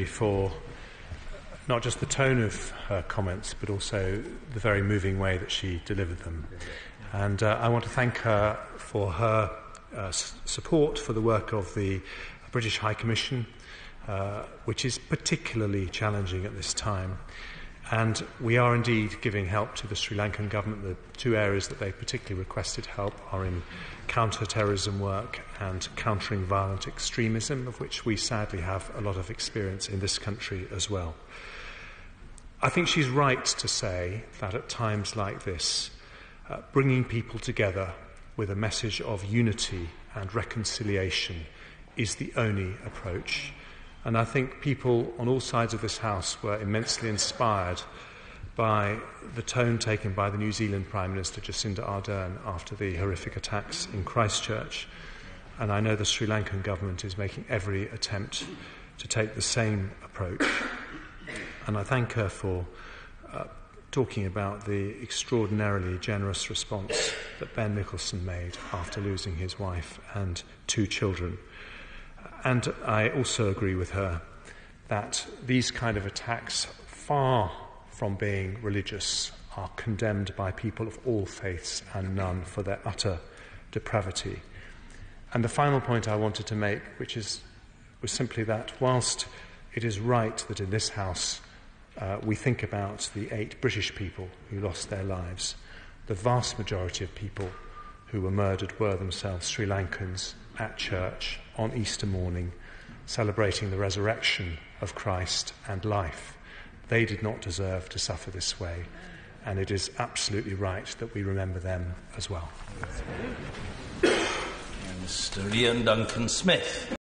for not just the tone of her comments, but also the very moving way that she delivered them. And I want to thank her for her support for the work of the British High Commission, which is particularly challenging at this time. And we are indeed giving help to the Sri Lankan government. The two areas that they particularly requested help are in counter-terrorism work and countering violent extremism, of which we sadly have a lot of experience in this country as well. I think she's right to say that at times like this, bringing people together with a message of unity and reconciliation is the only approach. And I think people on all sides of this House were immensely inspired by the tone taken by the New Zealand Prime Minister Jacinda Ardern after the horrific attacks in Christchurch. And I know the Sri Lankan government is making every attempt to take the same approach. And I thank her for talking about the extraordinarily generous response that Ben Nicholson made after losing his wife and two children. And I also agree with her that these kind of attacks, far from being religious, are condemned by people of all faiths and none for their utter depravity. And the final point I wanted to make, was simply that whilst it is right that in this House we think about the 8 British people who lost their lives, the vast majority of people who were murdered were themselves Sri Lankans at church on Easter morning, celebrating the resurrection of Christ and life. They did not deserve to suffer this way, and it is absolutely right that we remember them as well. Mr. Ian Duncan Smith.